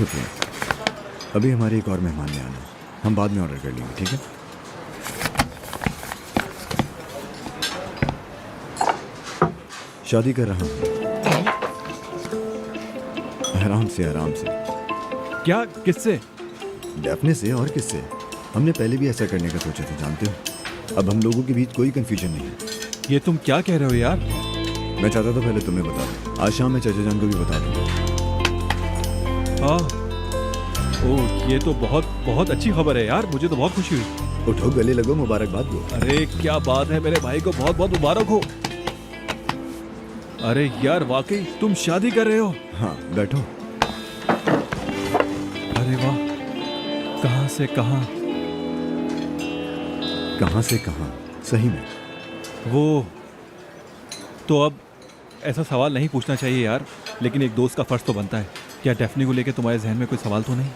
शुक्रिया। अभी हमारे एक और मेहमान ने आना, हम बाद में ऑर्डर कर लेंगे, ठीक है? शादी कर रहा हूँ। आराम से आराम से। क्या? किससे? डेफने से। और किससे? हमने पहले भी ऐसा करने का सोचा था, जानते हो। अब हम लोगों के बीच कोई कंफ्यूजन नहीं है। ये तुम क्या कह रहे हो यार? मैं चाहता था पहले तुम्हें बता दूं। आज शाम मैं चाचा जान को भी बता दूंगा। हाँ। ओह, ये तो बहुत बहुत अच्छी खबर है यार, मुझे तो बहुत खुशी हुई। उठो, गले लगो, मुबारकबाद दो। अरे क्या बात है, मेरे भाई को बहुत बहुत मुबारक हो। अरे यार वाकई तुम शादी कर रहे हो? हाँ, बैठो। अरे वाह, कहाँ से कहाँ? कहाँ से कहाँ, सही में। वो तो अब ऐसा सवाल नहीं पूछना चाहिए यार, लेकिन एक दोस्त का फर्ज तो बनता है। क्या डेफनी को लेके तुम्हारे जहन में कोई सवाल तो नहीं?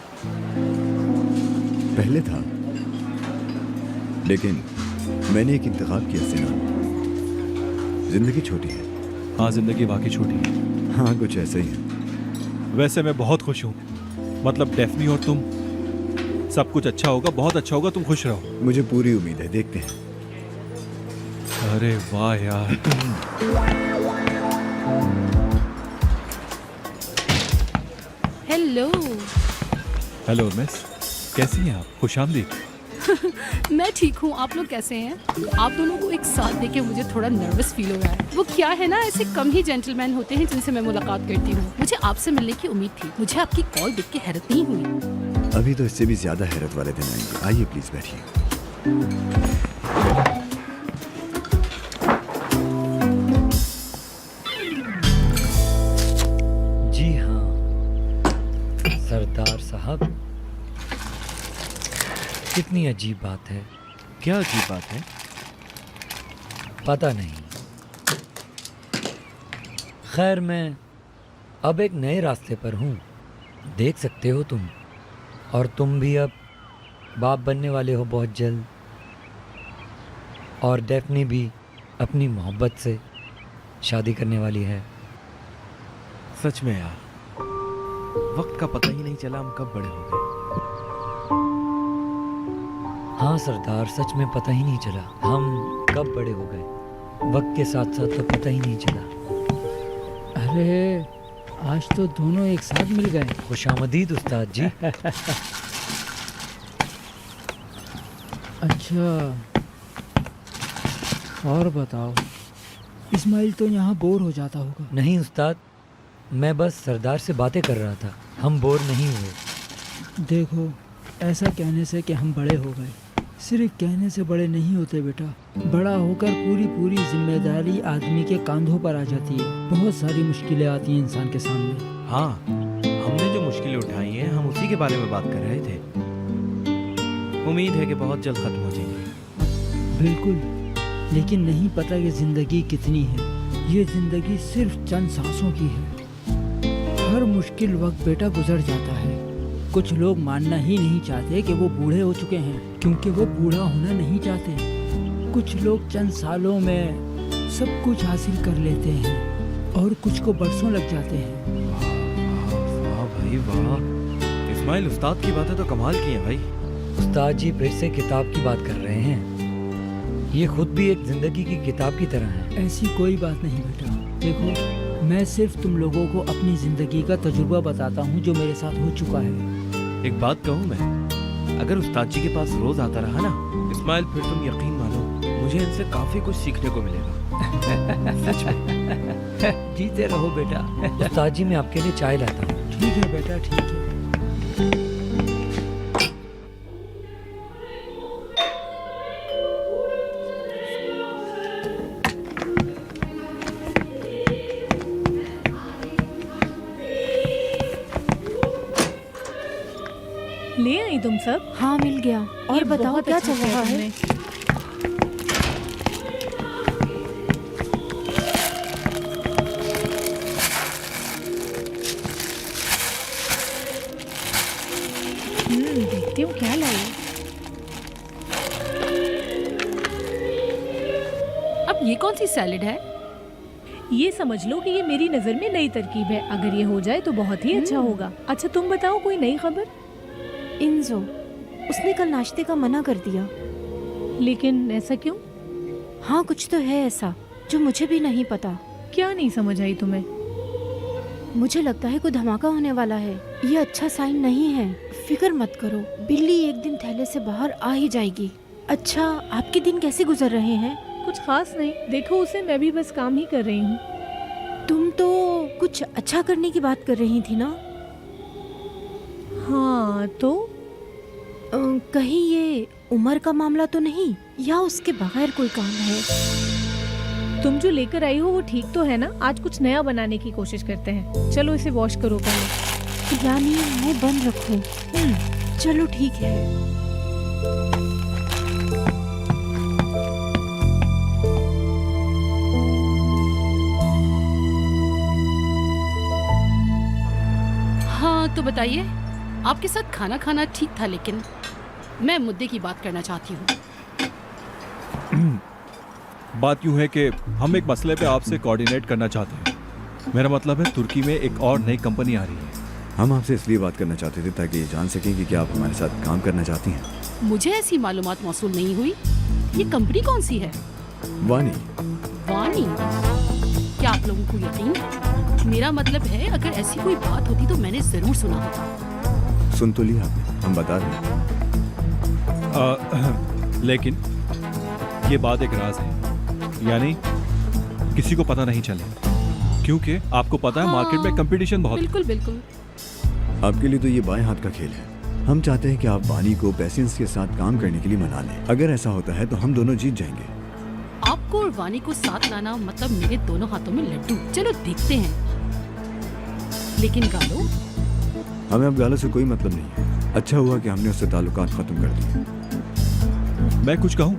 पहले था, लेकिन मैंने एक इंतखाब किया सिनान। जिंदगी छोटी है। हाँ, जिंदगी वाकई छोटी है। हाँ, कुछ ऐसा ही है। वैसे मैं बहुत खुश हूँ, मतलब डेफनी और तुम, सब कुछ अच्छा होगा, बहुत अच्छा होगा, तुम खुश रहो। मुझे पूरी उम्मीद है, देखते हैं। अरे वाह यार। हेलो। हेलो मिस, कैसी हैं आप? खुशामदीद। मैं ठीक हूँ, आप लोग कैसे हैं? आप दोनों को एक साथ देख के मुझे थोड़ा नर्वस फील हो रहा है। वो क्या है ना, ऐसे कम ही जेंटलमैन होते हैं जिनसे मैं मुलाकात करती हूँ। मुझे आपसे मिलने की उम्मीद थी। मुझे आपकी कॉल देख के हैरत नहीं हुई। अभी तो इससे भी ज्यादा हैरत वाले दिन आएंगे। आइए प्लीज बैठिए। जी हाँ सरदार साहब, कितनी अजीब बात है। क्या अजीब बात है? पता नहीं। खैर, मैं अब एक नए रास्ते पर हूँ, देख सकते हो तुम। और तुम भी अब बाप बनने वाले हो बहुत जल्द। और डेफनी भी अपनी मोहब्बत से शादी करने वाली है। सच में यार, वक्त का पता ही नहीं चला, हम कब बड़े हो गए। हाँ सरदार, सच में पता ही नहीं चला हम कब बड़े हो गए। वक्त के साथ साथ तो पता ही नहीं चला। अरे आज तो दोनों एक साथ मिल गए। खुशामदीद उस्ताद जी। अच्छा, और बताओ, इस्माइल तो यहाँ बोर हो जाता होगा। नहीं उस्ताद, मैं बस सरदार से बातें कर रहा था, हम बोर नहीं हुए। देखो, ऐसा कहने से कि हम बड़े हो गए, सिर्फ कहने से बड़े नहीं होते बेटा। बड़ा होकर पूरी पूरी जिम्मेदारी आदमी के कंधों पर आ जाती है। बहुत सारी मुश्किलें आती हैं इंसान के सामने। हाँ, हमने जो मुश्किलें उठाई हैं, हम उसी के बारे में बात कर रहे थे। उम्मीद है कि बहुत जल्द खत्म हो जाएंगी। बिल्कुल, लेकिन नहीं पता कि ज़िंदगी कितनी है। ये ज़िंदगी सिर्फ चंद सांसों की है। हर मुश्किल वक्त बेटा गुजर जाता है। कुछ लोग मानना ही नहीं चाहते कि वो बूढ़े हो चुके हैं, क्योंकि वो बूढ़ा होना नहीं चाहते। कुछ लोग चंद सालों में सब कुछ हासिल कर लेते हैं और कुछ को बरसों लग जाते हैं। वाह भाई वाह, इस्माइल उस्ताद की बातें तो कमाल की हैं भाई। उस्ताद जी फिर से किताब की बात कर रहे हैं। ये खुद भी एक जिंदगी की किताब की तरह है। ऐसी कोई बात नहीं बेटा। देखो, मैं सिर्फ तुम लोगों को अपनी ज़िंदगी का तजुर्बा बताता हूँ जो मेरे साथ हो चुका है। एक बात कहूँ मैं, अगर उस्ताद जी के पास रोज आता रहा ना इस्माइल, फिर तुम यकीन मानो मुझे इनसे काफी कुछ सीखने को मिलेगा। सच में। जीते रहो बेटा। उस्ताद जी, मैं आपके लिए चाय लाता हूँ। ठीक है बेटा, ठीक है। ले आई तुम सब? हाँ, मिल गया। और ये बताओ बहुत क्या अच्छा चल रहा किया है? देखती हूँ क्या लाई। अब ये कौन सी सैलेड है? ये समझ लो कि ये मेरी नज़र में नई तरकीब है। अगर ये हो जाए तो बहुत ही अच्छा होगा। अच्छा तुम बताओ कोई नई खबर? इंजो, उसने कल नाश्ते का मना कर दिया। लेकिन ऐसा क्यों? हाँ, कुछ तो है ऐसा जो मुझे भी नहीं पता। क्या नहीं समझ आई तुम्हें? मुझे लगता है कोई धमाका होने वाला है। ये अच्छा साइन नहीं है। फिक्र मत करो, बिल्ली एक दिन थैले से बाहर आ ही जाएगी। अच्छा, आपके दिन कैसे गुजर रहे हैं? कुछ खास नहीं। देखो उसे, मैं भी बस काम ही कर रही हूँ। तुम तो कुछ अच्छा करने की बात कर रही थी ना? हाँ तो कहीं ये उम्र का मामला तो नहीं, या उसके बगैर कोई काम है? तुम जो लेकर आई हो वो ठीक तो है ना? आज कुछ नया बनाने की कोशिश करते हैं। चलो इसे वॉश करो पहले। यानी मैं बंद रखूं? चलो ठीक है। हाँ तो बताइए, आपके साथ खाना खाना ठीक था, लेकिन मैं मुद्दे की बात करना चाहती हूँ। बात यूं है कि हम एक मसले पे आपसे कोऑर्डिनेट करना चाहते हैं। मेरा मतलब है तुर्की में एक और नई कंपनी आ रही है। हम आपसे इसलिए बात करना चाहते थे ताकि ये जान सकें कि क्या आप हमारे साथ काम करना चाहती हैं। मुझे ऐसी मालूमात मौसूल नहीं हुई। ये कंपनी कौन सी है? वानी। वानी? क्या आप लोगों को यकीन है? मेरा मतलब है, अगर ऐसी कोई बात होती तो मैंने जरूर सुना होता। सुन तो लिया आपने, हम बता रहे हैं। लेकिन ये बात एक राज है, यानी किसी को पता नहीं चले, क्योंकि आपको पता है मार्केट में कंपटीशन बहुत है। बिल्कुल बिल्कुल। आपके लिए तो ये बाएं हाथ का खेल है। हम चाहते हैं कि आप वानी को पेशेंस के साथ काम करने के लिए मना लें। अगर ऐसा होता है तो हम दोनों जीत जाएंगे। आपको और वानी को साथ लाना मतलब मेरे दोनों हाथों में लड्डू। चलो देखते हैं। लेकिन गालो, हमें अब गालों से कोई मतलब नहीं है। अच्छा हुआ कि हमने उससे ताल्लुकात खत्म कर दिए। मैं कुछ कहूँ,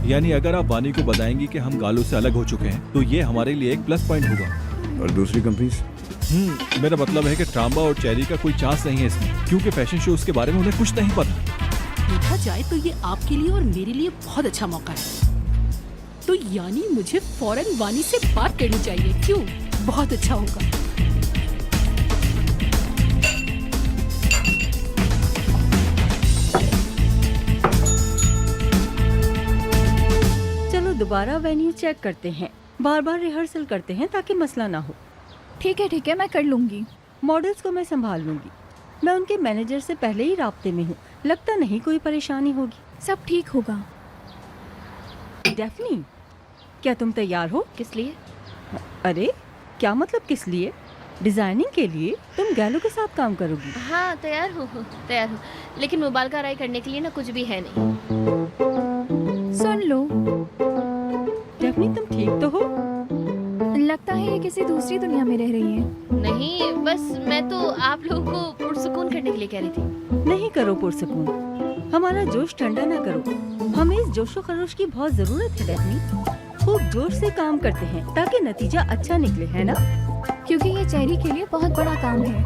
यानी अगर आप वानी को बताएंगी कि हम गालों से अलग हो चुके हैं तो ये हमारे लिए एक प्लस पॉइंट होगा। और दूसरी कंपनीज? मेरा मतलब है कि ट्राम्बा और चेरी का कोई चांस नहीं है इसमें, क्योंकि फैशन शोज के बारे में उन्हें कुछ नहीं पता। देखा जाए तो ये आपके लिए और मेरे लिए बहुत अच्छा मौका है। तो यानी मुझे फौरन वानी से बात करनी चाहिए। क्यों? बहुत अच्छा होगा। चलो दोबारा वेन्यू चेक करते हैं, बार बार रिहर्सल करते हैं ताकि मसला ना हो। ठीक है, मैं कर लूँगी। मॉडल्स को मैं संभाल लूँगी। मैं उनके मैनेजर से पहले ही राब्ते में हूँ, लगता नहीं कोई परेशानी होगी। सब ठीक होगा। डेफनी, क्या तुम तैयार हो? किस लिए? अरे क्या मतलब किस लिए? डिजाइनिंग के लिए तुम गैलो के साथ काम करोगी। हाँ, तैयार हूँ। लेकिन मोबाइल का राय करने के लिए ना कुछ भी है नहीं। सुन लो, डेफनी तुम ठीक तो हो? लगता है ये किसी दूसरी दुनिया में रह रही है। नहीं, बस मैं तो आप लोगों को पुरसुकून करने के लिए कह रही थी। नहीं करो पुरसकून, हमारा जोश ठंडा ना करो। हमें इस जोशो खरोश की बहुत जरूरत है डेफनी। खूब जोश से काम करते हैं ताकि नतीजा अच्छा निकले, है ना? क्योंकि ये चेरी के लिए बहुत बड़ा काम है।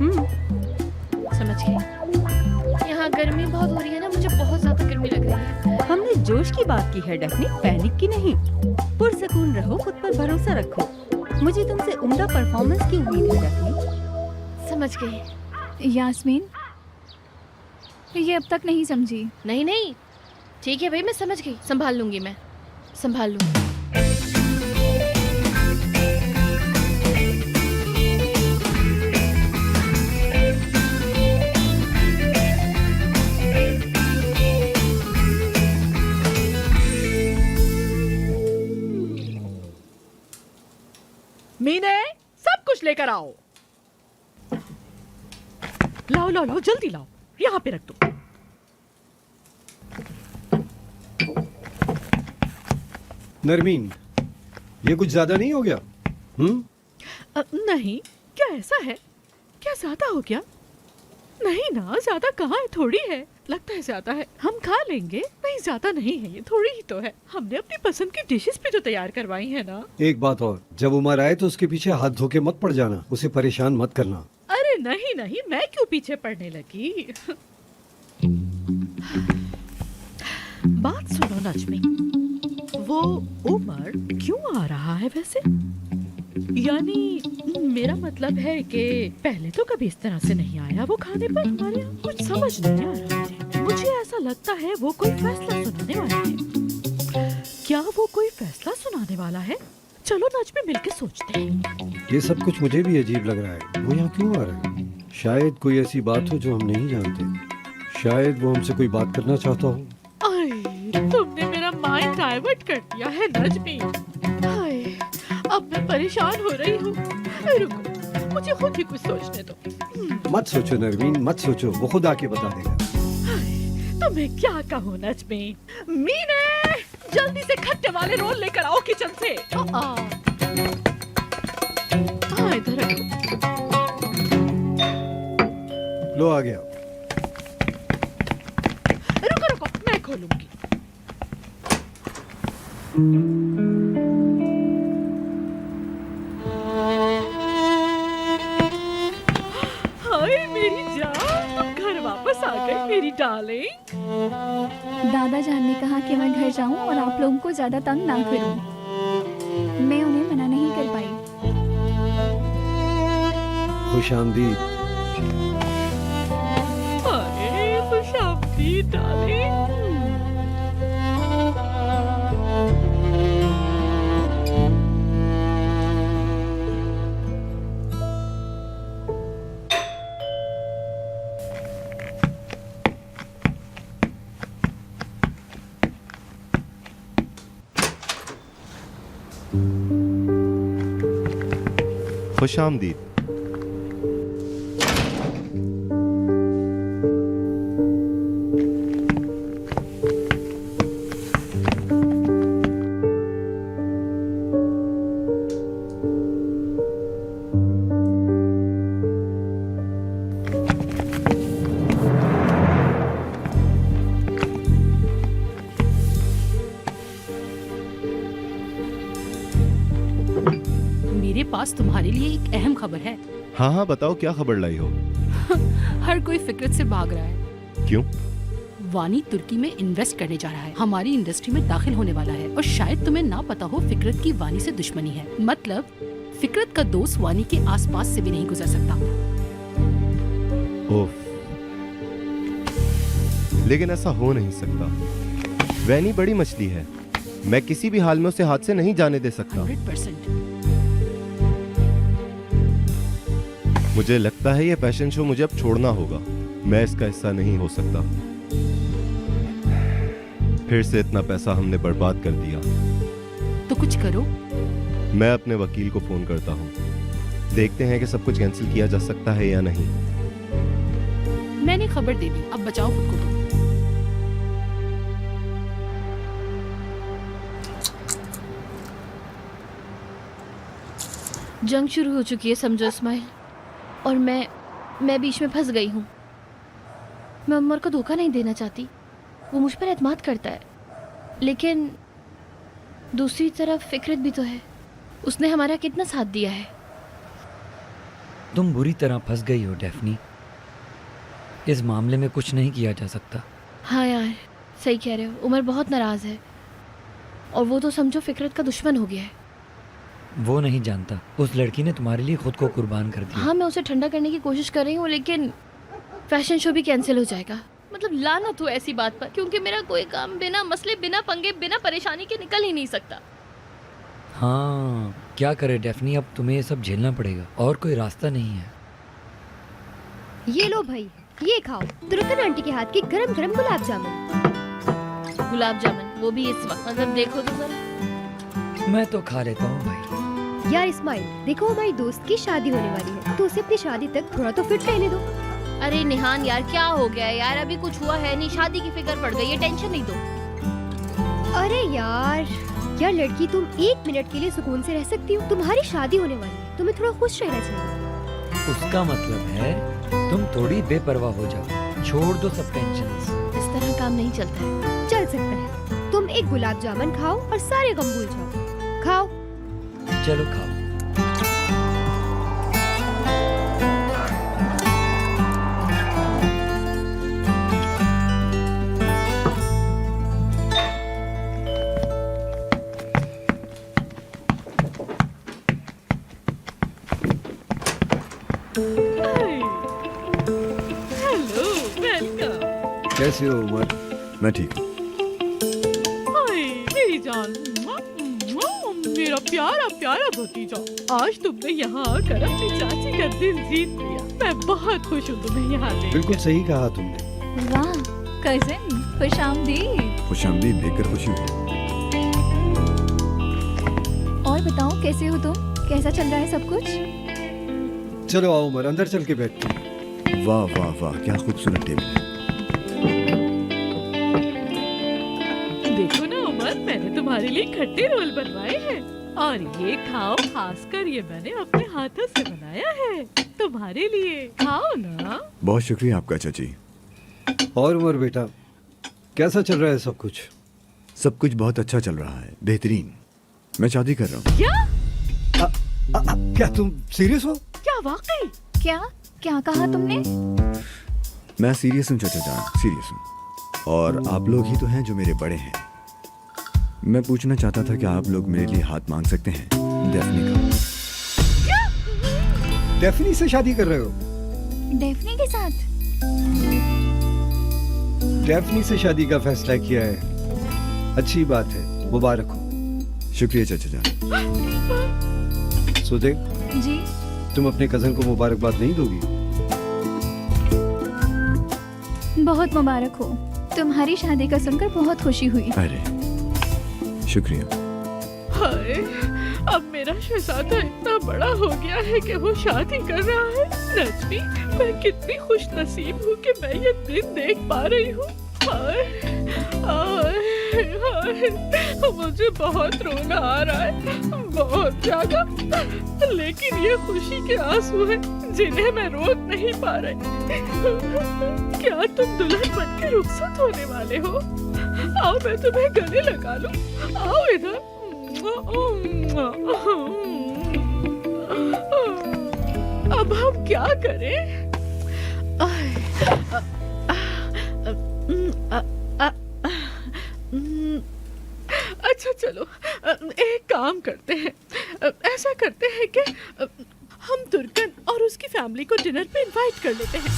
समझ गई। यहाँ गर्मी बहुत हो रही है ना, मुझे बहुत ज्यादा गर्मी लग रही है। हमने जोश की बात की है डेफनी, पैनिक की नहीं। पुरसकून रहो, खुद पर भरोसा रखो। मुझे तुमसे उम्दा परफॉर्मेंस की उम्मीद है डेफनी। समझ गई। यास्मीन, ये अब तक नहीं समझी। नहीं, ठीक है भाई, मैं समझ गई। संभाल लूंगी, मैं संभाल लूंगी। मीने, सब कुछ लेकर आओ। लाओ, जल्दी लाओ। यहाँ पे रख दो। नरमीन, ये कुछ ज्यादा नहीं हो गया? नहीं, क्या ऐसा है? क्या ज्यादा हो गया? नहीं ना, ज्यादा कहाँ है, थोड़ी है। लगता है ज्यादा है, हम खा लेंगे। नहीं, ज्यादा नहीं है, ये थोड़ी ही तो है। हमने अपनी पसंद की डिशेस भी तो तैयार करवाई है ना। एक बात और, जब उमर आए तो उसके पीछे हाथ धो के मत पड़ जाना, उसे परेशान मत करना। अरे नहीं, मैं क्यों पीछे पड़ने लगी? बात सुनो नजमी, वो उमर क्यों आ रहा है वैसे? यानी मेरा मतलब है कि पहले तो कभी इस तरह से नहीं आया वो खाने पर हमारे यहाँ। कुछ समझ नहीं आ रहा है। मुझे ऐसा लगता है वो कोई फैसला सुनाने वाला है। क्या वो कोई फैसला सुनाने वाला है? चलो नच में मिलके सोचते हैं। ये सब कुछ मुझे भी अजीब लग रहा है। वो यहाँ क्यों आ रहा है? शायद कोई ऐसी बात हो जो हम नहीं जानते। शायद वो हमसे कोई बात करना चाहता हो। तुमने मेरा माइंड डाइवर्ट कर दिया है नजमी। हाय, अब मैं परेशान हो रही हूँ। रुको, मुझे खुद ही कुछ सोचने दो। मत सोचो नरमीन, मत सोचो, वो खुद आके बता देगा। तो मैं क्या कहूँ नजमी? मीने, जल्दी से खट्टे वाले रोल लेकर आओ किचन से। इधर लो आ गया। रुको रुको, मैं खोलूंगी। हाय मेरी जान, तुम घर वापस आ गई मेरी डार्लिंग। दादा जान ने कहा कि मैं घर जाऊं और आप लोगों को ज्यादा तंग ना करूं। मैं उन्हें मना नहीं कर पाई। खुशामदीद। अरे खुशामदीद डार्लिंग। खुशामदीद। मेरे पास तुम्हारे लिए एक अहम खबर है। हाँ हाँ बताओ, क्या खबर लाई हो? हर कोई फिक्रत से भाग रहा है। क्यों? वानी तुर्की में इन्वेस्ट करने जा रहा है, हमारी इंडस्ट्री में दाखिल होने वाला है। और शायद तुम्हें ना पता हो, फिक्रत की वानी से दुश्मनी है। मतलब फिक्रत का दोस्त वानी के आसपास से भी नहीं गुजर सकता। ओफ, लेकिन ऐसा हो नहीं सकता। वैनी बड़ी मछली है, मैं किसी भी हाल में उसे हाथ से नहीं जाने दे सकता। 100%। मुझे लगता है ये फैशन शो मुझे अब छोड़ना होगा। मैं इसका हिस्सा नहीं हो सकता। फिर से इतना पैसा हमने बर्बाद कर दिया। तो कुछ करो। मैं अपने वकील को फोन करता हूँ, देखते हैं कि सब कुछ कैंसिल किया जा सकता है या नहीं। मैंने खबर दे दी, अब बचाओ खुद को। जंग शुरू हो चुकी है समझो इस्माइल, और मैं बीच में फंस गई हूँ। मैं उमर को धोखा नहीं देना चाहती, वो मुझ पर एतमाद करता है, लेकिन दूसरी तरफ फिक्रत भी तो है। उसने हमारा कितना साथ दिया है। तुम बुरी तरह फंस गई हो डेफनी। इस मामले में कुछ नहीं किया जा सकता। हाँ यार, सही कह रहे हो। उमर बहुत नाराज़ है, और वो तो समझो फिक्रत का दुश्मन हो गया है। वो नहीं जानता, उस लड़की ने तुम्हारे लिए खुद को कुर्बान कर दिया। हाँ, मैं उसे ठंडा करने की कोशिश कर रही हूँ, लेकिन फैशन शो भी कैंसिल हो जाएगा। मतलब लानत हो ऐसी बात पर, क्योंकि मेरा कोई काम बिना मसले, बिना पंगे, बिना परेशानी के निकल ही नहीं सकता। हाँ, क्या करे डेफनी, अब तुम्हें ये सब झेलना पड़ेगा, और कोई रास्ता नहीं है। ये लो भाई, ये खाओ, तुर्कन आंटी के हाथ की गरम गरम गुलाब जामुन। गुलाब जामुन, वो भी इस वक्त, मतलब देखो तो जरा। मैं तो खा लेता हूँ भाई। यार इस्माइल, देखो हमारी दोस्त की शादी होने वाली है, तो उसे अपनी शादी तक थोड़ा तो फिट रहने दो। अरे निहान यार, क्या हो गया यार? अभी कुछ हुआ है नहीं, शादी की फिक्र पड़ गई है, टेंशन नहीं दो। अरे यार लड़की, तुम 1 मिनट के लिए सुकून से रह सकती हो? तुम्हारी शादी होने वाली है, तुम्हें थोड़ा खुश रहना चाहिए। उसका मतलब है तुम थोड़ी बेपरवाह हो जाओ, छोड़ दो सब टेंशन्स। इस तरह काम नहीं चलता है। चल सकता है, तुम एक गुलाब जामुन खाओ और सारे गम भूल जाओ। खाओ। चलो खाओ। Hello, welcome. कैसे हो उमर? मैं ठीक हूँ। हाय मेरी जान, मेरा प्यारा प्यारा भतीजा, आज तुमने यहाँ आकर अपनी चाची का दिल जीत लिया। मैं बहुत खुश हूँ तुम्हें यहाँ लेकर। बिल्कुल सही कहा तुमने। वाह कजिन, खुशामदीद। खुशामदीद देखकर खुशी हुई। और बताओ कैसे हो तुम? कैसा चल रहा है सब कुछ? चलो आओ उमर, अंदर चल के बैठते हैं। वाह वाह वाह, क्या खूबसूरत टेबल है। देखो ना उमर, मैंने तुम्हारे लिए खट्टे रोल बनवाए हैं और ये खाओ, खासकर ये मैंने अपने हाथों से बनाया है तुम्हारे लिए। खाओ ना। बहुत शुक्रिया आपका चाची। और उमर बेटा, कैसा चल रहा है सब कुछ? सब कुछ बहुत अच्छा चल रहा है, बेहतरीन। मैं शादी कर रहा हूँ। क्या? क्या तुम सीरियस हो? क्या वाकई? क्या क्या कहा तुमने? मैं सीरियस हूँ चाचा जान, सीरियस हूँ। और आप लोग ही तो हैं जो मेरे बड़े हैं। मैं पूछना चाहता था कि आप लोग मेरे लिए हाथ मांग सकते हैं डेफनी का। डेफनी से शादी कर रहे हो? डेफनी के साथ? डेफनी से शादी का फैसला किया है, अच्छी बात है, मुबारक हो। शुक्रिया चाचा जान। सुदे, जी तुम अपने कजन को मुबारकबाद नहीं दोगी? बहुत मुबारक हो। तुम्हारी शादी का सुनकर बहुत खुशी हुई। अरे शुक्रिया। हाय, अब मेरा शहजादा इतना बड़ा हो गया है कि वो शादी कर रहा है। रजनी, मैं कितनी खुश नसीब हूँ कि मैं ये दिन देख पा रही हूँ। हाय हाय हाय, मुझे बहुत रोना आ रहा है, बहुत ज्यादा। लेकिन ये खुशी के आंसू हैं जिन्हें मैं रोक नहीं पा रही। क्या तुम दुल्हन बन के रुखसत होने वाले हो? आओ मैं तुम्हें गले लगा लूं। आओ इधर। अब हम क्या करें? अच्छा चलो, एक काम करते हैं। ऐसा करते हैं कि हम तुर्कन और उसकी फैमिली को डिनर पे इनवाइट कर लेते हैं।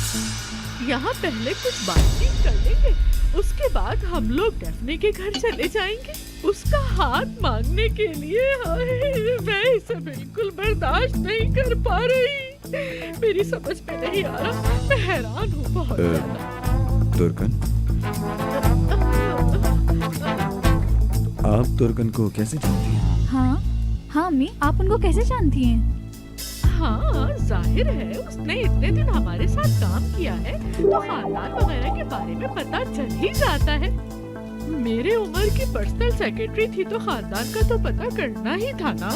यहाँ पहले कुछ बातचीत कर लेंगे, उसके बाद हम लोग डेफनी के घर चले जाएंगे उसका हाथ मांगने के लिए। हाय, मैं इसे बिल्कुल बर्दाश्त नहीं कर पा रही। मेरी समझ में नहीं आ रहा, मैं हैरान हूँ बहुत ज्यादा। तुर्कन, आप तुर्कन को कैसे जानती हैं? हाँ हाँ अम्मी, आप उनको कैसे जानती हैं? हाँ, जाहिर है उसने इतने दिन हमारे साथ काम किया है तो खानदान वगैरह के बारे में पता चल ही जाता है। मेरे उम्र की पर्सनल सेक्रेटरी थी तो खानदान का तो पता करना ही था ना।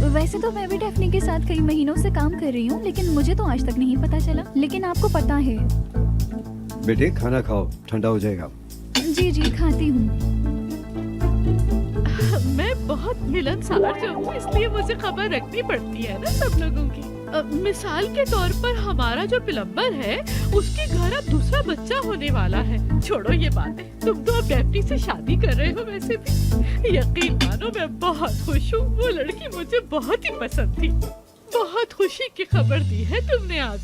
वैसे तो मैं भी डेफनी के साथ कई महीनों से काम कर रही हूँ, लेकिन मुझे तो आज तक नहीं पता चला। लेकिन आपको पता है। बेटे खाना खाओ, ठंडा हो जाएगा। जी जी खाती हूँ। मैं बहुत मिलनसार जो हूँ, इसलिए मुझे खबर रखनी पड़ती है ना सब लोगों की। मिसाल के तौर पर हमारा जो प्लम्बर है उसके घर अब दूसरा बच्चा होने वाला है। छोड़ो ये बातें, तुम तो अब डेफनी से शादी कर रहे हो। वैसे भी यकीन मानो मैं बहुत खुश हूँ, वो लड़की मुझे बहुत ही पसंद थी। बहुत खुशी की खबर दी है तुमने आज।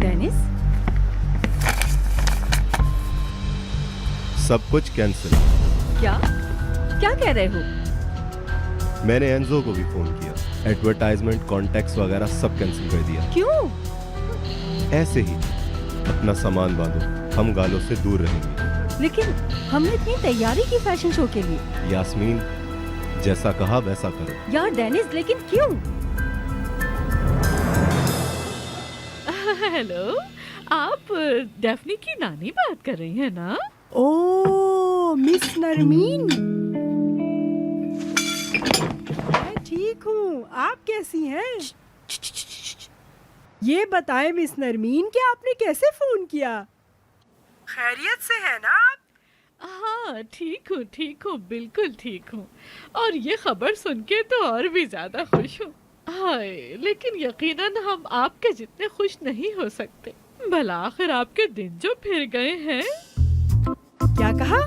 डेनिस, सब कुछ कैंसिल। क्या क्या कह रहे हो? मैंने एंजो को भी फोन किया, एडवर्टाइजमेंट, कॉन्टैक्ट्स वगैरह सब कैंसिल कर दिया। क्यों? ऐसे ही। अपना सामान बांधो, हम गालों से दूर रहेंगे। लेकिन हमने इतनी तैयारी की फैशन शो के लिए। यास्मीन, जैसा कहा वैसा करो। यार डेनिस, लेकिन क्यों? हेलो, आप डेफनी की नानी बात कर रही हैं ना? ओह मिस नरमीन, मैं ठीक हूँ, आप कैसी हैं? ये बताएं मिस नरमीन कि आपने कैसे फोन किया? खैरियत से है ना आप? हाँ ठीक हूँ बिल्कुल ठीक हूँ। और ये खबर सुन के तो और भी ज्यादा खुश हूँ। हाय, लेकिन यकीनन हम आपके जितने खुश नहीं हो सकते। भला आखिर आपके दिन जो फिर गए हैं। क्या कहा?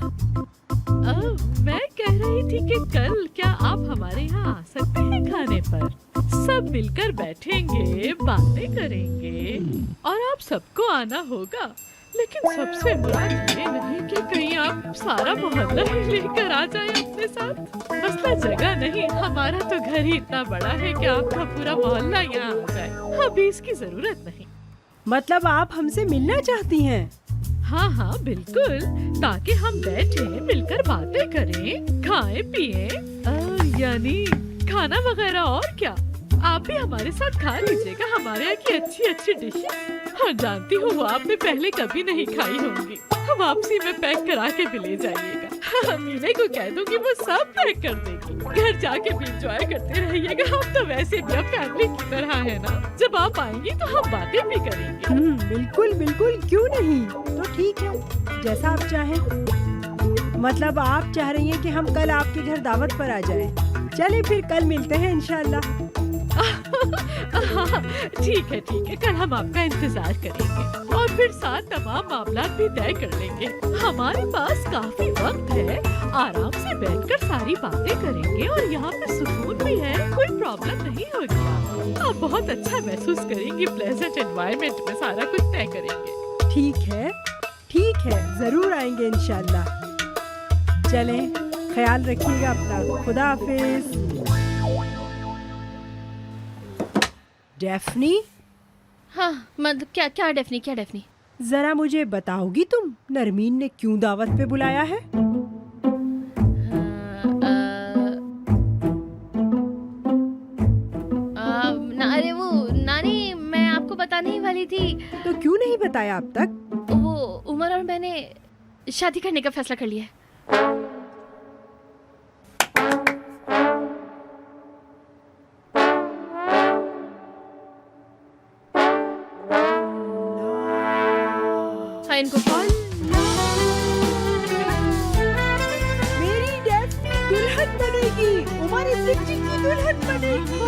मैं कह रही थी कि कल क्या आप हमारे यहाँ आ सकते हैं खाने पर? सब मिलकर बैठेंगे, बातें करेंगे और आप सबको आना होगा। लेकिन सबसे मुराद ये नहीं कि कहीं आप सारा मोहल्ला ही लेकर आ जाए अपने साथ। मसला जगह नहीं, हमारा तो घर ही इतना बड़ा है कि आपका पूरा मोहल्ला यहाँ आ जाए। अभी इसकी जरूरत नहीं। मतलब आप हमसे मिलना चाहती हैं? हाँ हाँ बिल्कुल, ताकि हम बैठे मिलकर बातें करें, खाएं पिएं, यानी खाना वगैरह। और क्या, आप भी हमारे साथ खा लीजिएगा हमारे यहाँ की अच्छी अच्छी डिशेस। हाँ जानती हूँ वो आपने पहले कभी नहीं खाई होंगी। वापसी में पैक करा के भी ले जाइएगा। मीना को कह दूंगी वो सब पैक कर देगी। घर जाके भी इंजॉय करते रहिएगा। हम तो वैसे भी अब फैमिली की तरह है ना। जब आप आएंगी तो हम बातें भी करेंगे। बिल्कुल बिल्कुल, क्यों नहीं। तो ठीक है, जैसा आप चाहें। मतलब आप चाह रही हैं कि हम कल आपके घर दावत पर आ जाएं। चलिए फिर कल मिलते हैं इंशाल्लाह। ठीक है, कल हम आपका इंतजार करेंगे और फिर साथ तमाम मामला भी तय कर लेंगे। हमारे पास काफी वक्त है, आराम से बैठकर सारी बातें करेंगे और यहाँ पे सुकून भी है, कोई प्रॉब्लम नहीं होगी। आप बहुत अच्छा महसूस करेंगी, प्लेजेंट एनवायरनमेंट में सारा कुछ तय करेंगे। ठीक है, जरूर आएंगे इंशाल्लाह। चलें, ख्याल रखिएगा अपना। खुदा हाफिज। डेफनी? हाँ मतलब क्या डेफनी? जरा मुझे बताओगी तुम, नरमीन ने क्यों दावत पे बुलाया है? अरे वो नानी, मैं आपको बताने ही वाली थी। तो क्यों नहीं बताया अब तक? वो उमर और मैंने शादी करने का फैसला कर लिया है। इनको मेरी डेफनी दुल्हन बनेगी, उमर इब्राहिम की दुल्हन बनेगी।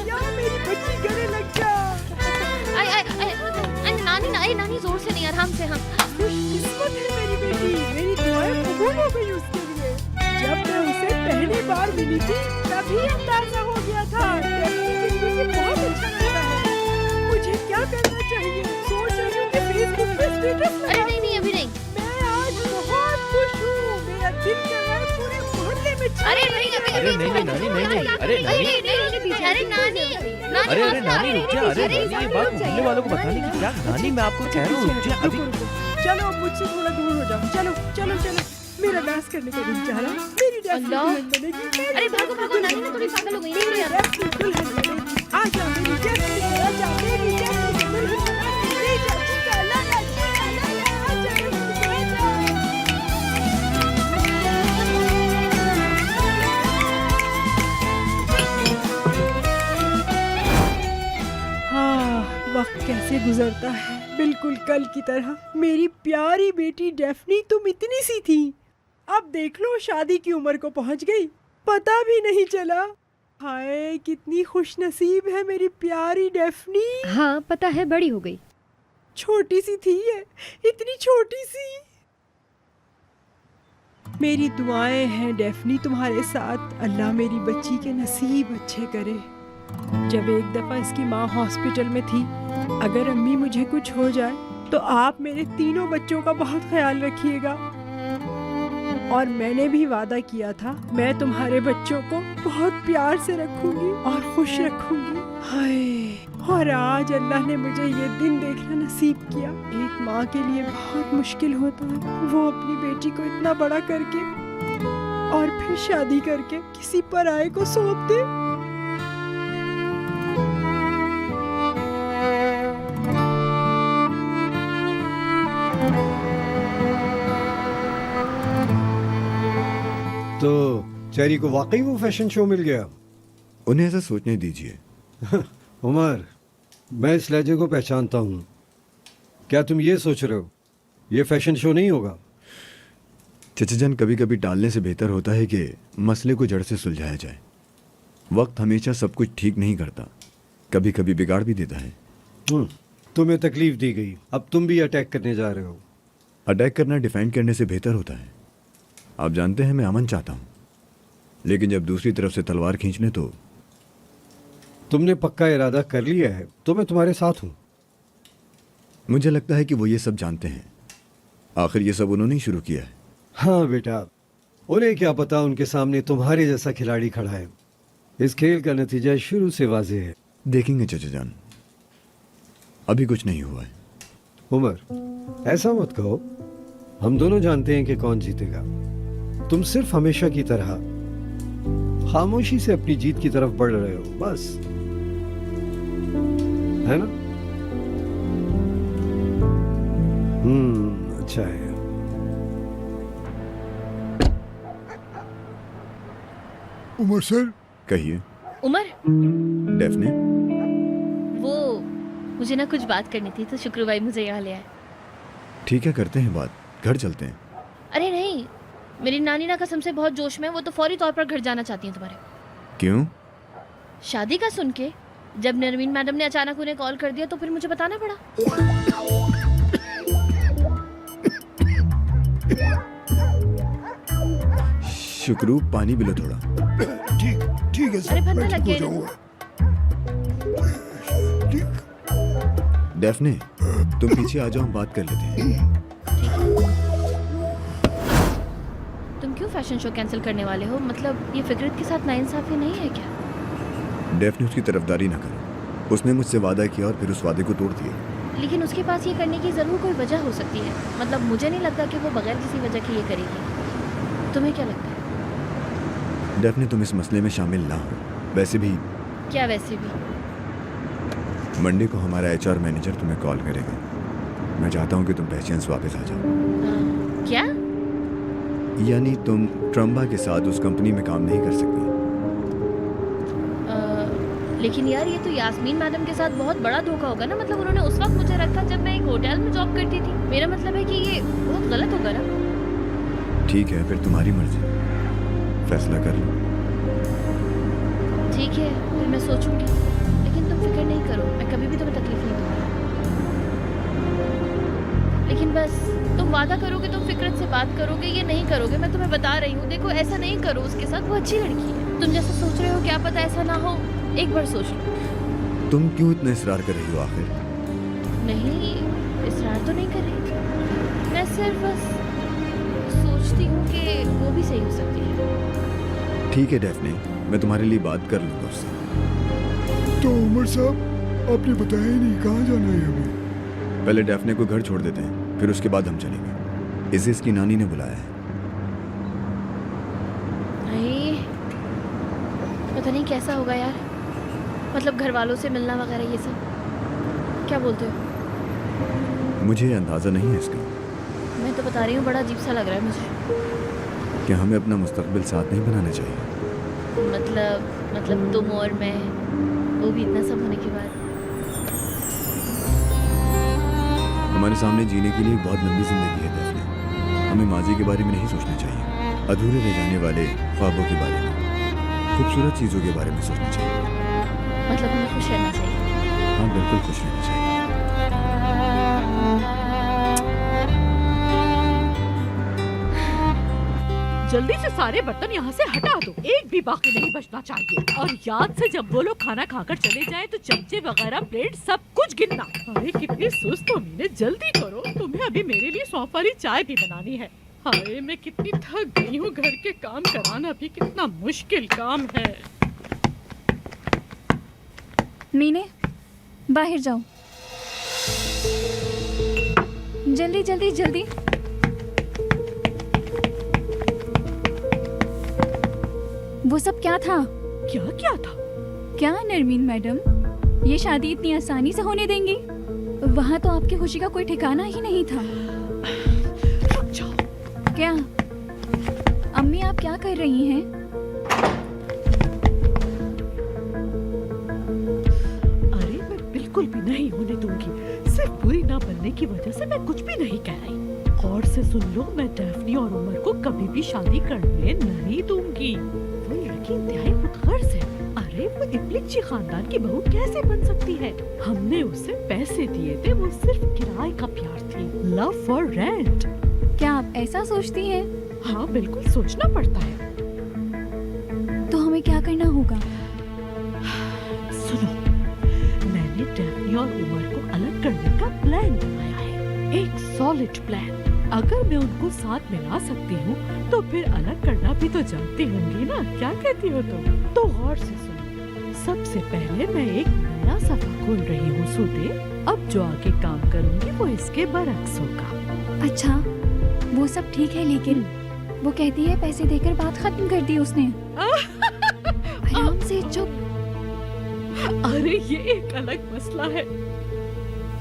यार मेरी बच्ची गले लग जा। नानी जोर से नहीं, आराम से। हाँ खुशकिस्मत है मेरी बेटी, मेरी दुआएं कबूल हो गई उसके लिए। जब मैं उसे पहली बार मिली थी तभी अंदाजा हो गया था कि बहुत अच्छा लगता है। मुझे क्या करना चाहिए? सोच रही हूँ कि फेसबुक पे स्टेटस। अरे नहीं अभी नहीं। मैं आज बहुत खुश हूँ, मेरा दिल कर रहा है पूरे मोहल्ले में। अरे नहीं नानी रुक जा। अरे नानी, ये बात मोहल्ले वालों को बताने की क्या? नानी मैं आपको कह रहा हूँ रुक जा अभी। चलो मुझसे थोड़ा दूर हो जाओ। चलो मेरा डांस करने का दिन चाह रहा। मेरी दुल्हन बनेगी। अरे भागो नानी, मैं थोड़ी पागल हो गई। दुल्हन बनेगी। आजा मेरी डेफनी, आजा मेरी डेफनी दुल्हन बनेगी। ले जा चिका ला ला आजा वक्त कैसे गुजरता है, बिल्कुल कल की तरह। मेरी प्यारी बेटी डेफनी तुम इतनी सी थी, अब देख लो शादी की उम्र को पहुंच गई, पता भी नहीं चला। हाय कितनी खुशनसीब है मेरी प्यारी डेफनी। हाँ पता है, बड़ी हो गई। छोटी सी थी ये, इतनी छोटी सी। मेरी दुआएं हैं डेफनी तुम्हारे साथ। अल्लाह मेरी बच्ची के नसीब अच्छे करे। जब एक दफा इसकी माँ हॉस्पिटल में थी, अगर अम्मी मुझे कुछ हो जाए तो आप मेरे तीनों बच्चों का बहुत ख्याल रखिएगा। और मैंने भी वादा किया था मैं तुम्हारे बच्चों को बहुत प्यार से रखूंगी और खुश रखूंगी। हाय, और आज अल्लाह ने मुझे ये दिन देखना नसीब किया। एक माँ के लिए बहुत मुश्किल होता है, वो अपनी बेटी को इतना बड़ा करके और फिर शादी करके किसी पराये को सौंप दे। तो चेरी को वाकई वो फैशन शो मिल गया? उन्हें ऐसा सोचने दीजिए। उमर, मैं इस लहजे को पहचानता हूँ। क्या तुम ये सोच रहे हो ये फैशन शो नहीं होगा? चचा जान, कभी कभी टालने से बेहतर होता है कि मसले को जड़ से सुलझाया जाए। वक्त हमेशा सब कुछ ठीक नहीं करता, कभी कभी बिगाड़ भी देता है। तुम्हें तकलीफ दी गई, अब तुम भी अटैक करने जा रहे हो। अटैक करना डिफेंड करने से बेहतर होता है। आप जानते हैं मैं अमन चाहता हूँ, लेकिन जब दूसरी तरफ से तलवार खींचने तो तुमने पक्का इरादा कर लिया है तो मैं तुम्हारे साथ हूँ। मुझे लगता है कि वो ये सब जानते हैं। आखिर ये सब उन्होंने ही शुरू किया है। हाँ बेटा, उन्हें क्या पता उनके सामने तुम्हारे जैसा खिलाड़ी खड़ा है। इस खेल का नतीजा शुरू से वाज़ेह है। देखेंगे चचा जान, अभी कुछ नहीं हुआ है। उमर, ऐसा मत कहो। हम दोनों जानते हैं कि कौन जीतेगा। तुम सिर्फ हमेशा की तरह खामोशी से अपनी जीत की तरफ बढ़ रहे हो, बस, है ना? अच्छा है। उमर सर। कहिए। उमर, डेफने, वो मुझे ना कुछ बात करनी थी, तो शुक्र भाई मुझे यहाँ ले आए। ठीक है, करते हैं बात, घर चलते हैं। अरे नहीं, मेरी नानी ना कसम से बहुत जोश में है। वो तो फौरी तौर पर घर जाना चाहती हैं तुम्हारे। क्यों? शादी का सुन के जब नरमीन मैडम ने अचानक उन्हें कॉल कर दिया तो फिर मुझे बताना पड़ा। शुक्रू, पानी पिलो थोड़ा। ठीक है सर, मैं ठीक हो जाऊंगा। डेफने, तुम पीछे आ जाओ, हम बात कर लेते हैं। तुम क्यों फैशन शो कैंसिल करने वाले हो? मतलब ये फिकरत के साथ नाइंसाफी नहीं है क्या? डेफने, उसकी तरफदारी ना करो। उसने मुझसे वादा किया और फिर उस वादे को तोड़ दिया। लेकिन उसके पास ये करने की जरूर कोई वजह हो सकती है। मतलब मुझे नहीं लगता कि वो बगैर किसी वजह के ये करेगी। तुम्हें क्या लगता है? डेफने, तुम इस मसले में शामिल ना हो। वैसे भी क्या वैसे भी? मंडे को हमारा HR मैनेजर तुम्हें कॉल करेगा। मैं चाहता हूँ कि तुम पहचान से वापस आ जाओ। क्या? यानी तुम ट्रम्बा के साथ उस कंपनी में काम नहीं कर सकती। लेकिन यार, ये तो यास्मीन मैडम के साथ बहुत बड़ा धोखा होगा ना। मतलब उन्होंने उस वक्त मुझे रखा जब मैं एक होटल में जॉब करती थी। मेरा मतलब है कि ये बहुत गलत होगा ना। ठीक है, फिर तुम्हारी मर्जी, फैसला कर लो। ठीक है, फिर मैं सोचूंगी। लेकिन तुम फिक्र नहीं करो, मैं कभी भी तुम्हें तकलीफ नहीं दूंगी। लेकिन बस तुम वादा करो कि तुम फिक्रत से बात करोगे। ये नहीं करोगे, मैं तुम्हें बता रही हूँ। देखो, ऐसा नहीं करो उसके साथ, वो अच्छी लड़की है। तुम जैसा सोच रहे हो, क्या पता ऐसा ना हो। एक बार सोच लो। तुम क्यों इतना इसरार कर रही हो आखिर? नहीं, इसरार तो नहीं कर रही। मैं सिर्फ बस सोचती हूँ कि वो भी सही हो सकती है। ठीक है डेफने, मैं तुम्हारे लिए बात कर लूंगा उससे। तो उमर साहब, आपने बताया ही नहीं कहाँ जाना है हमें? पहले डेफने को घर छोड़ देते हैं, फिर उसके बाद हम चलेंगे। इसे इसकी नानी ने बुलाया है। नहीं, पता नहीं कैसा होगा यार। मतलब घर वालों से मिलना वगैरह ये सब। क्या बोलते हो? मुझे अंदाजा नहीं है इसका। मैं तो बता रही हूँ, बड़ा अजीब सा लग रहा है मुझे। क्या हमें अपना मुस्तकबिल साथ नहीं बनाना चाहिए? मतलब तुम और मैं, वो भी इतना सब होने के बाद। हमारे सामने जीने के लिए बहुत लंबी जिंदगी है डेफने। हमें माजी के बारे में नहीं सोचना चाहिए, अधूरे रह जाने वाले ख्वाबों के बारे में, खूबसूरत चीज़ों के बारे में सोचना चाहिए। मतलब हमें खुश रहना चाहिए। हाँ, बिल्कुल खुश रहना चाहिए। जल्दी से सारे बर्तन यहाँ से हटा दो, एक भी बाकी नहीं बचना चाहिए। और याद से जब वो लोग खाना खाकर चले जाएं तो चमचे वगैरह, प्लेट, सब कुछ गिनना। अरे कितनी सुस्त हो मीने, जल्दी करो। तुम्हें अभी मेरे लिए सौंफ वाली चाय भी बनानी है। हाय, मैं कितनी थक गई हूँ। घर के काम कराना भी कितना मुश्किल काम है। मीने, बाहर जाओ, जल्दी जल्दी जल्दी। वो सब क्या था? क्या था? क्या नरमीन मैडम, ये शादी इतनी आसानी से होने देंगी? वहाँ तो आपकी खुशी का कोई ठिकाना ही नहीं था। रुक जाओ। क्या अम्मी, आप क्या कर रही हैं? करने की वजह से मैं कुछ भी नहीं कह रही। गौर से सुन लो, मैं डेफनी और उमर को कभी भी शादी करने नहीं दूंगी। वो लड़की इंतहाई मुतगर्ज है। अरे वो इब्लिची खानदान की बहू कैसे बन सकती है? हमने उसे पैसे दिए थे, वो सिर्फ किराए का प्यार थी, लव फॉर रेंट। क्या आप ऐसा सोचती हैं? हाँ बिल्कुल, सोचना पड़ता है। तो हमें क्या करना होगा? सुनो, मैंने डेफनी और उमर को अलग करने का प्लान बनाया है, एक सॉलिड प्लान। अगर मैं उनको साथ मिला सकती हूँ तो फिर अलग करना भी तो जानती होंगी ना, क्या कहती हो तुम? तो गौर से सुनो, सबसे पहले मैं एक नया सफा खोल रही हूँ सूते। अब जो आगे काम करूँगी वो इसके बरक्स होगा। अच्छा, वो सब ठीक है, लेकिन वो कहती है पैसे देकर बात खत्म कर दी उसने। आराम से चुप। अरे ये एक अलग मसला है।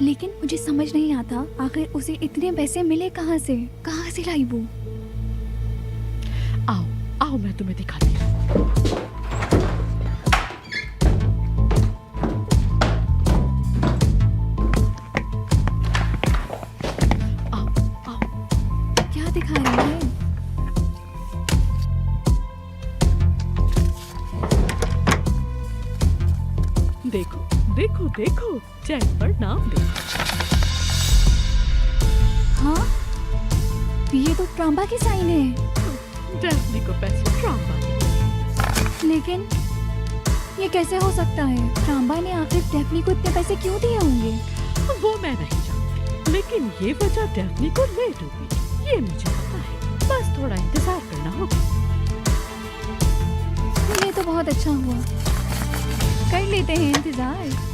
लेकिन मुझे समझ नहीं आता, आखिर उसे इतने पैसे मिले कहाँ से लाई वो? आओ आओ, मैं तुम्हें दिखाती हूँ। आओ आओ। क्या दिखा रही है? देखो देखो देखो, चेक पर नाम देखो। हाँ, ये तो ट्रांबा की साइन है। डेफनी को पैसे ट्रांबा ने। लेकिन ये कैसे हो सकता है? ट्रांबा ने आखिर डेफनी को इतने पैसे क्यों दिए होंगे? वो मैं नहीं जानती, लेकिन ये वजह डेफनी को ले डूबी, ये मुझे पता है। बस थोड़ा इंतजार करना होगा। ये तो बहुत अच्छा हुआ, कर लेते हैं इंतजार।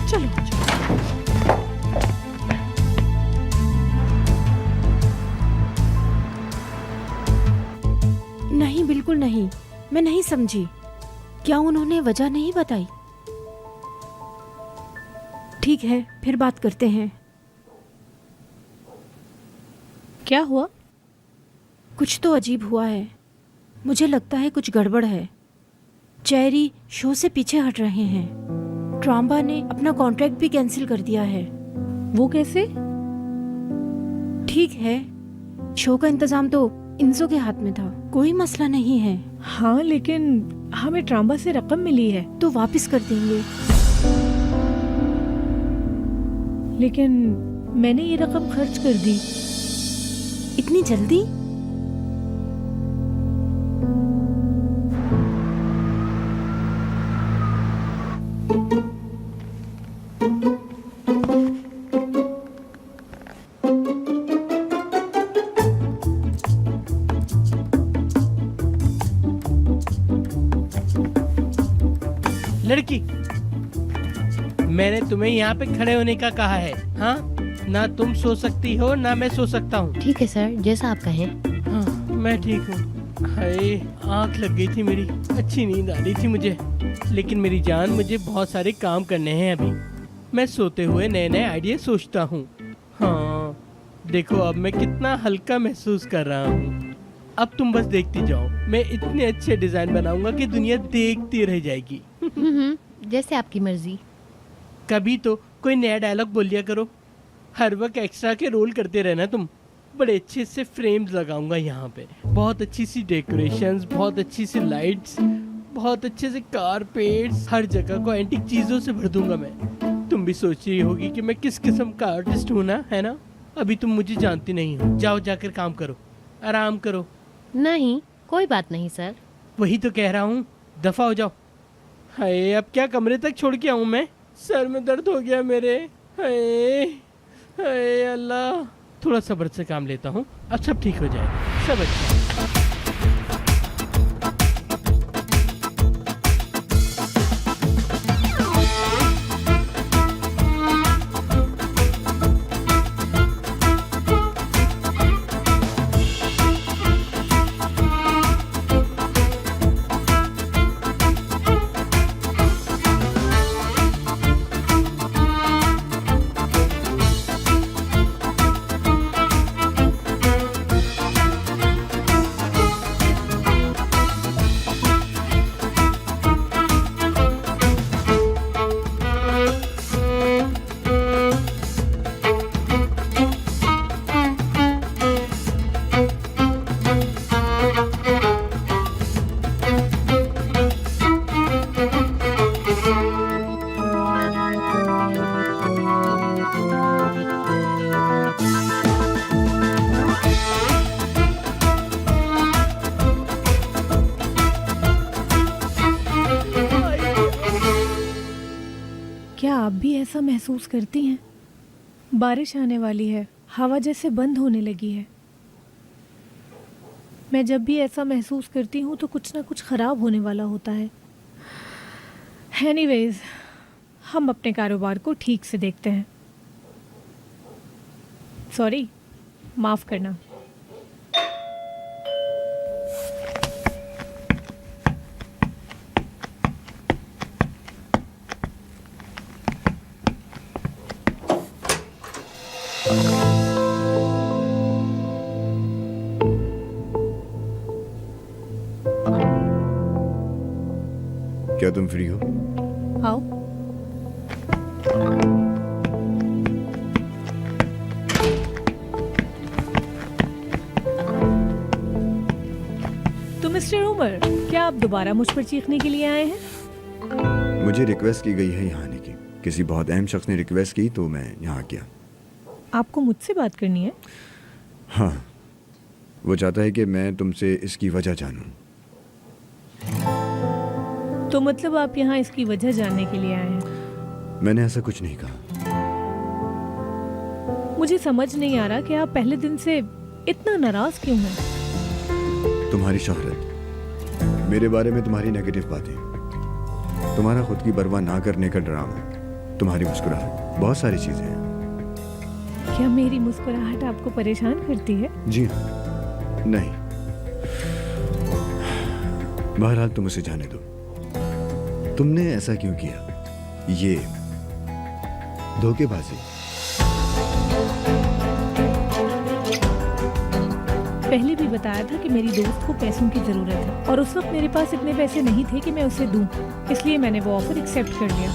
चलो नहीं, बिल्कुल नहीं, मैं नहीं समझी। क्या उन्होंने वजह नहीं बताई? ठीक है, फिर बात करते हैं। क्या हुआ? कुछ तो अजीब हुआ है। मुझे लगता है कुछ गड़बड़ है। चेरी शो से पीछे हट रहे हैं। ट्रांबा ने अपना कॉन्ट्रैक्ट भी कैंसिल कर दिया है। वो कैसे? ठीक है, शो का इंतजाम तो इंजो के हाथ में था, कोई मसला नहीं है। हाँ, लेकिन हमें ट्रांबा से रकम मिली है तो वापस कर देंगे। लेकिन मैंने ये रकम खर्च कर दी। इतनी जल्दी? लड़की, मैंने तुम्हें यहाँ पे खड़े होने का कहा है। हाँ, ना तुम सो सकती हो ना मैं सो सकता हूँ। ठीक है सर, जैसा आप कहें। हाँ, मैं ठीक हूँ। हाय, आँख लग गई थी मेरी, अच्छी नींद आ रही थी मुझे। लेकिन मेरी जान, मुझे बहुत सारे काम करने हैं अभी। मैं सोते हुए नए नए आइडिया सोचता हूँ। हाँ, देखो अब मैं कितना हल्का महसूस कर रहा हूँ। अब तुम बस देखती जाओ, मैं इतने अच्छे डिजाइन बनाऊंगा कि दुनिया देखती रह जाएगी। जैसे आपकी मर्जी। कभी तो कोई नया डायलॉग बोल लिया करो। हर वक्त एक्स्ट्रा के रोल करते रहना तुम। बड़े अच्छे से फ्रेम्स लगाऊंगा यहाँ पे, बहुत अच्छी सी डेकोरेशंस, बहुत अच्छी सी लाइट्स, बहुत अच्छे से कारपेट्स, हर जगह को एंटीक चीजों से भर दूंगा मैं। तुम भी सोच रही होगी कि मैं किस किस्म का आर्टिस्ट हूँ ना, है ना? अभी तुम मुझे जानती नहीं हो। जाओ, जाकर काम करो, आराम करो। नहीं, कोई बात नहीं सर। वही तो कह रहा हूँ, दफा हो जाओ। हाय, अब क्या कमरे तक छोड़ के आऊँ मैं? सर में दर्द हो गया मेरे। हाय हाय अल्लाह, थोड़ा सब्र से काम लेता हूँ, अब सब ठीक हो जाएगा, सब अच्छा। ऐसा महसूस करती हैं? बारिश आने वाली है, हवा जैसे बंद होने लगी है। मैं जब भी ऐसा महसूस करती हूँ तो कुछ ना कुछ ख़राब होने वाला होता है। एनीवेज, हम अपने कारोबार को ठीक से देखते हैं। सॉरी, माफ़ करना। क्या तुम फ्री हो? आओ। तो मिस्टर उमर, क्या आप दोबारा मुझ पर चीखने के लिए आए हैं? मुझे रिक्वेस्ट की गई है यहाँ आने की। किसी बहुत अहम शख्स ने रिक्वेस्ट की तो मैं यहाँ गया। आपको मुझसे बात करनी है? हाँ, वो चाहता है कि मैं तुमसे इसकी वजह जानूं। तो मतलब आप यहाँ इसकी वजह जानने के लिए आए हैं? मैंने ऐसा कुछ नहीं कहा। मुझे समझ नहीं आ रहा कि आप पहले दिन से इतना नाराज क्यों हैं? तुम्हारी शोहरत, मेरे बारे में तुम्हारी नेगेटिव बातें, तुम्हारा खुद की परवाह ना करने का ड्रामा, तुम्हारी मुस्कुराहट, बहुत सारी चीजें हैं। क्या मेरी मुस्कुराहट आपको परेशान करती है? जी हाँ। नहीं, बहरहाल तुम उसे जाने दो। तुमने ऐसा क्यों किया? ये धोखेबाजी। पहले भी बताया था कि मेरी दोस्त को पैसों की जरूरत है और उस वक्त मेरे पास इतने पैसे नहीं थे कि मैं उसे दूं, इसलिए मैंने वो ऑफर एक्सेप्ट कर लिया।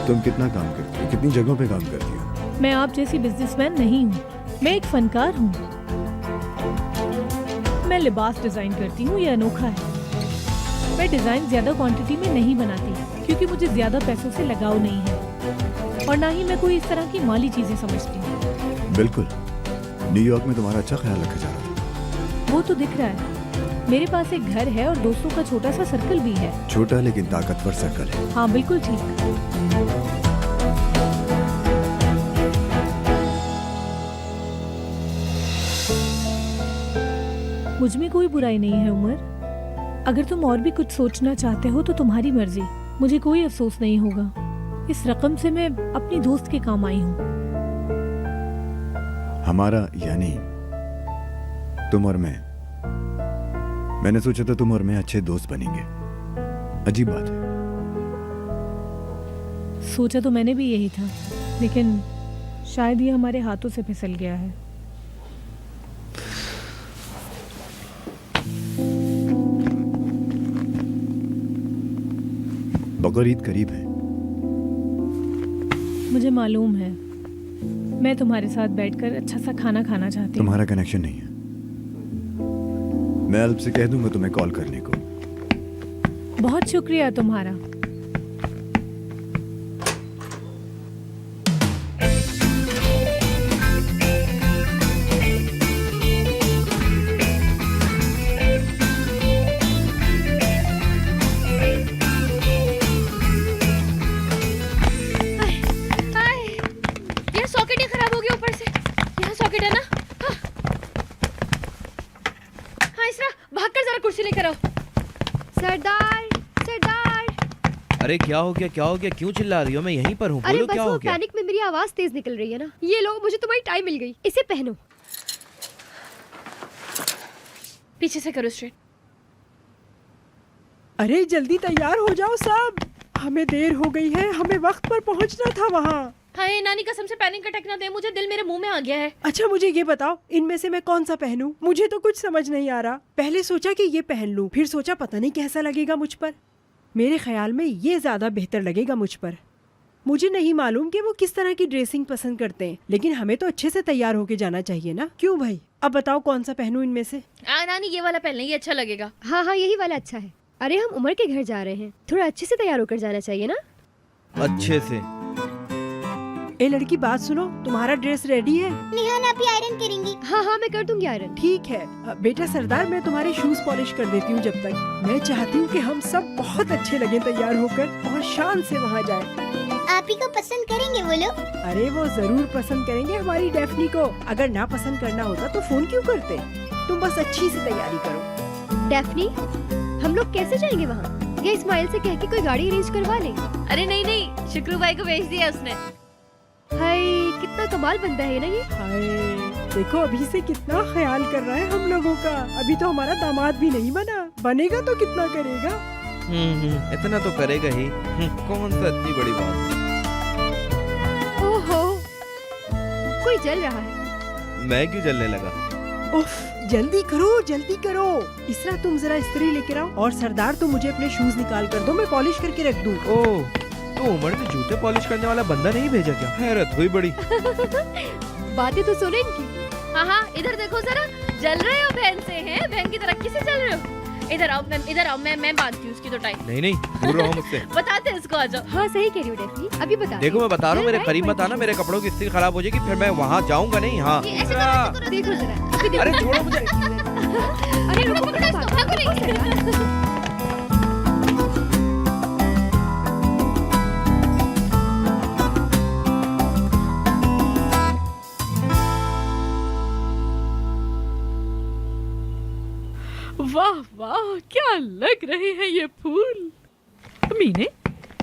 तुम कितना काम करती हो? कितनी जगहों पे काम करती हो? मैं आप जैसी बिजनेसमैन नहीं हूँ, मैं एक फनकार हूँ। मैं लिबास डिजाइन करती हूँ, ये अनोखा है। मैं डिजाइन ज्यादा क्वांटिटी में नहीं बनाती क्योंकि मुझे ज्यादा पैसों से लगाव नहीं है और ना ही मैं कोई इस तरह की माली चीजें समझती हूँ। बिल्कुल, न्यूयॉर्क में तुम्हारा अच्छा ख्याल रखा जा रहा था। वो तो दिख रहा है। मेरे पास एक घर है और दोस्तों का छोटा सा सर्कल भी है। छोटा लेकिन ताकतवर सर्कल है। हाँ बिल्कुल ठीक। मुझ में कोई बुराई नहीं है उमर। अगर तुम और भी कुछ सोचना चाहते हो तो तुम्हारी मर्जी, मुझे कोई अफसोस नहीं होगा। इस रकम से मैं अपनी दोस्त के काम आई हूँ। हमारा यानी तुम और मैंने सोचा था तुम और मैं अच्छे दोस्त बनेंगे। अजीब बात है। सोचा तो मैंने भी यही था, लेकिन शायद ये हमारे हाथों से फिसल गया है। बकर ईद करीब है। मुझे मालूम है। मैं तुम्हारे साथ बैठकर अच्छा सा खाना खाना चाहती हूँ। तुम्हारा कनेक्शन नहीं है। मैं अल्प से कह दूंगा तुम्हें कॉल करने को। बहुत शुक्रिया तुम्हारा। अरे क्या हो गया, क्या हो गया, क्यों चिल्ला रही हो? मैं यहीं पर हूँ, बोलो क्या हो गया? पैनिक में मेरी आवाज तेज निकल रही है ना। ये लो, मुझे तुम्हारी टाई मिल गई, इसे पहनो। पीछे से करो स्ट्रेट। अरे जल्दी तैयार हो जाओ सब, हमें देर हो गई है, हमें वक्त पर पहुंचना था वहाँ। हाय नानी, कसम से पैनिक अटैक ना दे मुझे, दिल मेरे मुंह में आ गया है। अच्छा मुझे ये बताओ, इनमें से मैं कौन सा पहनूं? मुझे तो कुछ समझ नहीं आ रहा। पहले सोचा कि ये पहन लूं, फिर सोचा पता नहीं कैसा लगेगा मुझ पर। मेरे ख्याल में ये ज्यादा बेहतर लगेगा मुझ पर। मुझे नहीं मालूम कि वो किस तरह की ड्रेसिंग पसंद करते हैं, लेकिन हमें तो अच्छे से तैयार होके जाना चाहिए ना। क्यों भाई? अब बताओ कौन सा पहनूं इनमें से? नानी ये वाला पहन ले, ये अच्छा लगेगा। हाँ यही वाला अच्छा है। अरे हम उमर के घर जा रहे हैं, थोड़ा अच्छे से तैयार होकर जाना चाहिए ना। अच्छे से। ए लड़की बात सुनो, तुम्हारा ड्रेस रेडी है? निहान आप ही आयरन करेंगी? हाँ मैं कर दूंगी आयरन। ठीक है बेटा सरदार, मैं तुम्हारे शूज पॉलिश कर देती हूँ जब तक। मैं चाहती हूँ कि हम सब बहुत अच्छे लगे तैयार होकर और शान से वहाँ जाएं। आप ही को पसंद करेंगे वो लोग? अरे वो जरूर पसंद करेंगे हमारी डेफनी को। अगर ना पसंद करना होता तो फोन क्यों करते? तुम बस अच्छी सी तैयारी करो। डेफनी, हम लोग कैसे जाएंगे वहाँ? ये इस्माइल से कह के कोई गाड़ी अरेंज करवा ले। अरे नहीं नहीं, शुक्रू भाई को भेज दिया उसने। हाय, कितना कमाल बंदा है ना ये। हाय, देखो अभी से कितना ख्याल कर रहा है हम लोगों का। अभी तो हमारा दामाद भी नहीं बना, बनेगा तो कितना करेगा। इतना तो करेगा ही। कौन सा इतनी बड़ी बात। ओहो, कोई जल रहा है। मैं क्यों जलने लगा? उफ, जल्दी करो जल्दी करो। इसरा तुम जरा इस्त्री लेकर आओ, और सरदार तुम मुझे अपने शूज निकाल कर दो, मैं पॉलिश करके रख दूं। ओह, तो उमर में जूते पॉलिश करने वाला बंदा नहीं भेजा क्या? हैरत हुई बड़ी। बातें तो सुने इनकी। हाँ हाँ, इधर देखो जरा, जल रहे हो बहन से, हैं? बहन की तरक्की से जल रहे हो। इधर आओ, मैं बांधती हूँ उसकी तो टाइम। नहीं नहीं, दूर रहो मुझसे। बताते इसको, आ जाओ। हाँ सही कह रही हो डेफनी, अभी बता। देखो मैं बता रहा हूँ, मेरे करीब मत आना, मेरे कपड़ों की स्थिति खराब हो जाएगी, फिर मैं वहाँ जाऊँगा नहीं। हाँ देखो जरा, अरे छोड़ो मुझे। अरे रुको, वाह वाह, क्या लग रहे हैं ये फूल। मीने,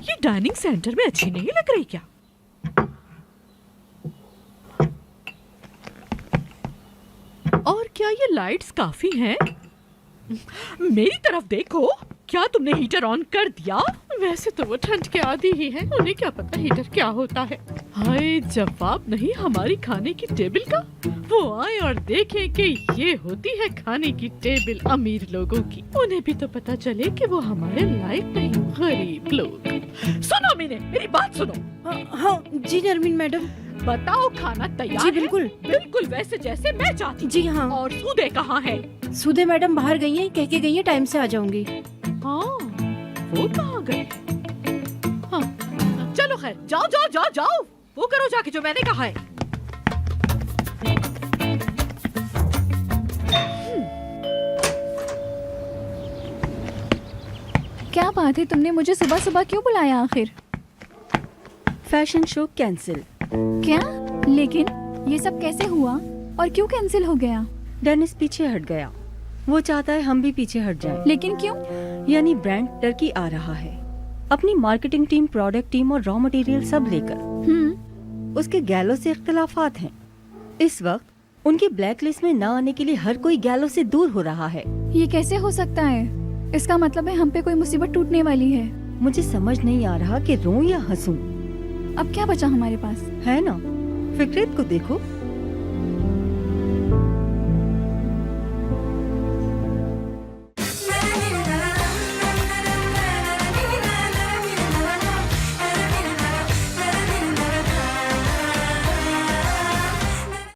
ये डाइनिंग सेंटर में अच्छी नहीं लग रही क्या? और क्या ये लाइट्स काफी हैं? मेरी तरफ देखो, क्या तुमने हीटर ऑन कर दिया? वैसे तो वो ठंड के आदी ही है, उन्हें क्या पता हीटर क्या होता है। हाय, जवाब नहीं हमारी खाने की टेबल का। वो आए और देखें कि ये होती है खाने की टेबल अमीर लोगों की। उन्हें भी तो पता चले कि वो हमारे लायक नहीं, गरीब लोग। सुनो मीने, मेरी बात सुनो। हाँ जी नरमीन मैडम। बताओ, खाना तैयार जी है? बिल्कुल। बिल्कुल वैसे जैसे मैं चाहती। जी हाँ। और सूदे कहाँ है? सूदे मैडम बाहर गई हैं, कह के गई है टाइम से आ जाऊंगी। हाँ, वो कहाँ गए? हाँ, चलो खैर, जाओ जाओ जाओ जाओ, वो करो जाके जो मैंने कहा है। क्या बात है, तुमने मुझे सुबह सुबह क्यों बुलाया आखिर? Fashion show cancel. क्या? लेकिन ये सब कैसे हुआ और क्यों कैंसिल हो गया? डेनिस पीछे हट गया। वो चाहता है हम भी पीछे हट जाएं। लेकिन क्यों? यानी ब्रांड टर्की आ रहा है, अपनी मार्केटिंग टीम, प्रोडक्ट टीम और रॉ मटेरियल सब लेकर। उसके गैलो से इख्तिलाफात हैं। इस वक्त उनकी ब्लैक लिस्ट में न आने के लिए हर कोई गैलो से दूर हो रहा है। ये कैसे हो सकता है? इसका मतलब है हम पे कोई मुसीबत टूटने वाली है। मुझे समझ नहीं आ रहा कि रोऊं या हंसूं। अब क्या बचा हमारे पास? है ना, फिक्रेत को देखो,